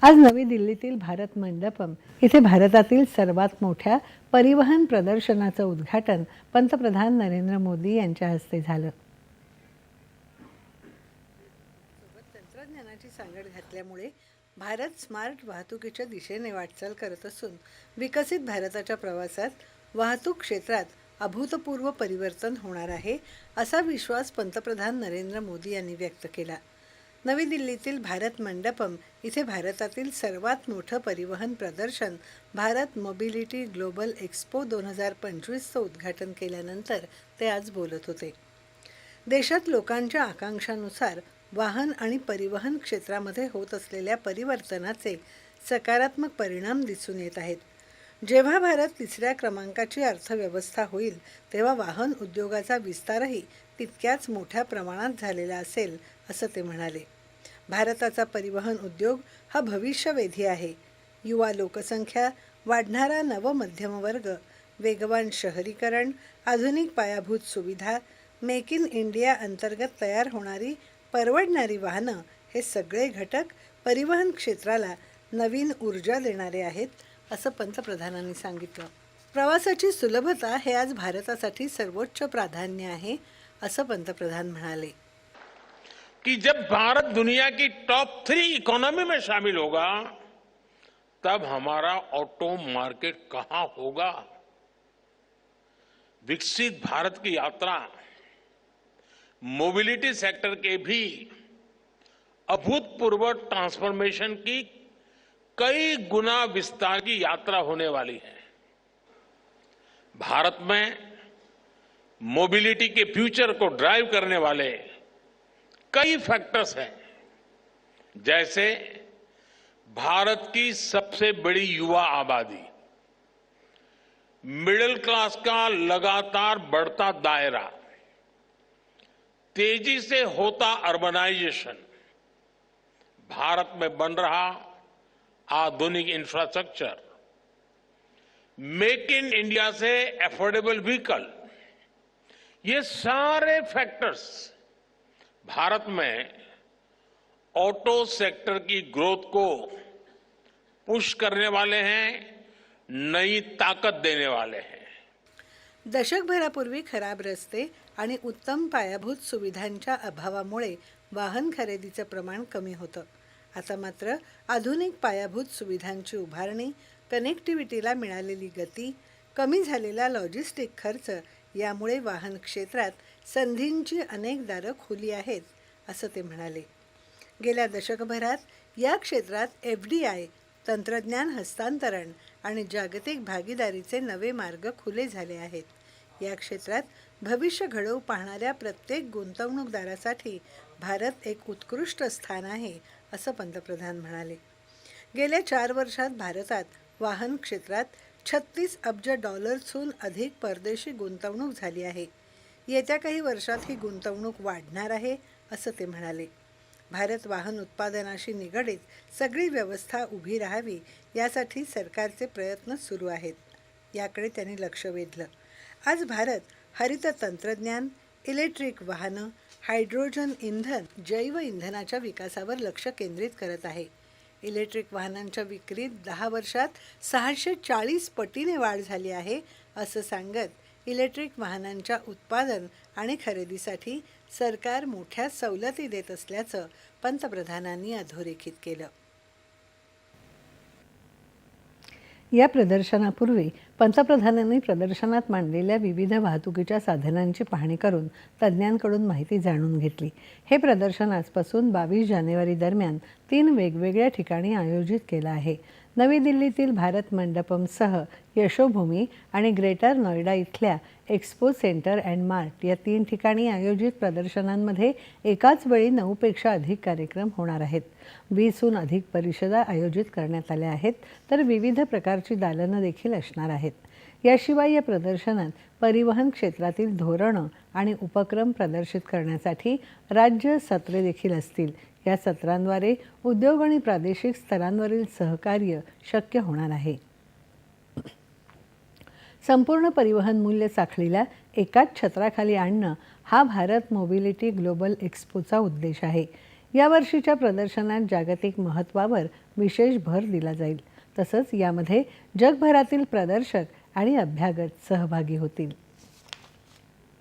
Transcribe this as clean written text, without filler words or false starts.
आज नवी दिल्लीतील भारत मंडपम इथे भारतातील सर्वात मोठ्या परिवहन प्रदर्शनाचं उद्घाटन पंतप्रधान नरेंद्र मोदी यांच्या हस्ते झालं. तंत्रज्ञानाची सांगड घातल्यामुळे भारत स्मार्ट वाहतुकीच्या दिशेने वाटचाल करत असून विकसित भारताच्या प्रवासात वाहतूक क्षेत्रात अभूतपूर्व परिवर्तन होणार आहे, असा विश्वास पंतप्रधान नरेंद्र मोदी यांनी व्यक्त केला. नवी दिल्लीतील भारत मंडपम इथे भारतातील सर्वात मोठं परिवहन प्रदर्शन भारत मोबिलिटी ग्लोबल एक्स्पो 2025चं उद्घाटन केल्यानंतर ते आज बोलत होते. देशात लोकांच्या आकांक्षानुसार वाहन आणि परिवहन क्षेत्रामध्ये होत असलेल्या परिवर्तनाचे सकारात्मक परिणाम दिसून येत आहेत. जेव्हा भारत तिसऱ्या क्रमांकाची अर्थव्यवस्था होईल तेव्हा वाहन उद्योगाचा विस्तारही तितक्याच मोठ्या प्रमाणात झालेला असेल, असं ते म्हणाले. भारताचा परिवहन उद्योग हा भविष्यवेधी आहे. युवा लोकसंख्या, वाढणारा नवमध्यमवर्ग, वेगवान शहरीकरण, आधुनिक पायाभूत सुविधा, मेक इन इंडिया अंतर्गत तयार होणारी परवडणारी वाहनं हे सगळे घटक परिवहन क्षेत्राला नवीन ऊर्जा देणारे आहेत, असं पंतप्रधानांनी सांगितलं. प्रवासाची सुलभता हे आज भारतासाठी सर्वोच्च प्राधान्य आहे, असं पंतप्रधान म्हणाले. कि जब भारत दुनिया की टॉप 3 इकोनॉमी में शामिल होगा तब हमारा ऑटो मार्केट कहां होगा. विकसित भारत की यात्रा मोबिलिटी सेक्टर के भी अभूतपूर्व ट्रांसफॉर्मेशन की कई गुना विस्तार की यात्रा होने वाली है. भारत में मोबिलिटी के फ्यूचर को ड्राइव करने वाले कई फैक्टर्स हैं, जैसे भारत की सबसे बड़ी युवा आबादी, मिडिल क्लास का लगातार बढ़ता दायरा, तेजी से होता अर्बनाइजेशन, भारत में बन रहा आधुनिक infrastructure, make in India say affordable vehicle, ये सारे फैक्टर्स भारत में ऑटो सेक्टर की ग्रोथ को पुश करने वाले हैं, नई ताकत देने वाले हैं. दशकभरापूर्वी खराब रस्ते आणि उत्तम पायाभूत सुविधांच्या अभावामुळे वाहन खरेदीचं प्रमाण कमी होतं. आता मात्र आधुनिक पायाभूत सुविधांची उभारणी, कनेक्टिव्हिटीला मिळालेली गती, कमी झालेला लॉजिस्टिक खर्च यामुळे वाहन क्षेत्रात संधींची अनेक दारं खुली आहेत, असं ते म्हणाले. गेल्या दशकभरात या क्षेत्रात FDI, तंत्रज्ञान हस्तांतरण आणि जागतिक भागीदारीचे नवे मार्ग खुले झाले आहेत. या क्षेत्रात भविष्य घडवू पाहणाऱ्या प्रत्येक गुंतवणूकदारासाठी भारत एक उत्कृष्ट स्थान आहे, असं पंतप्रधान म्हणाले. गेल्या 4 वर्षात भारतात वाहन क्षेत्रात $36 अब्ज अधिक परदेशी गुंतवणूक झाली आहे. येत्या काही वर्षात ही गुंतवणूक वाढणार आहे, असं ते म्हणाले. भारत वाहन उत्पादनाशी निगडीत सगळी व्यवस्था उभी राहावी यासाठी सरकारचे प्रयत्न सुरू आहेत, याकडे त्यांनी लक्ष वेधलं. आज भारत हरित तंत्रज्ञान, इलेक्ट्रिक वाहनं, हायड्रोजन इंधन, जैव इंधनाच्या विकासावर लक्ष केंद्रित करत आहे. इलेक्ट्रिक वाहनांच्या विक्रीत 10 वर्षात 640 पटीने वाढ झाली आहे, असं सांगत इलेक्ट्रिक वाहनांच्या उत्पादन आणि खरेदीसाठी सरकार मोठ्या सवलती देत असल्याचं पंतप्रधानांनी अधोरेखित केलं. या प्रदर्शनापूर्वी पंतप्रधानांनी प्रदर्शनात मांडलेल्या विविध वाहतुकीच्या साधनांची पाहणी करून तज्ज्ञांकडून माहिती जाणून घेतली. हे प्रदर्शन आजपासून 22 जानेवारी दरम्यान 3 वेगवेगळ्या ठिकाणी आयोजित केलं आहे. नवी दिल्लीतील भारत मंडपमसह यशोभूमी आणि ग्रेटर नोएडा इथल्या एक्स्पो सेंटर अँड मार्ट या 3 ठिकाणी आयोजित प्रदर्शनांमध्ये एकाच वेळी 9 पेक्षा अधिक कार्यक्रम होणार आहेत. 20हून अधिक परिषदा आयोजित करण्यात आल्या आहेत, तर विविध प्रकारची दालनं देखील असणार आहेत. याशिवाय या प्रदर्शनात परिवहन क्षेत्रातील धोरणं आणि उपक्रम प्रदर्शित करण्यासाठी राज्य सत्रे देखील असतील. या सत्रांद्वारे उद्योग आणि प्रादेशिक स्तरांवरील सहकार्य शक्य होणार आहे. संपूर्ण परिवहन मूल्य साखळीला एकाच छत्राखाली आणणं हा भारत मोबिलिटी ग्लोबल एक्स्पोचा उद्देश आहे. यावर्षीच्या प्रदर्शनात जागतिक महत्त्वावर विशेष भर दिला जाईल. तसंच यामध्ये जगभरातील प्रदर्शक आणि अभ्यागत सहभागी होतील.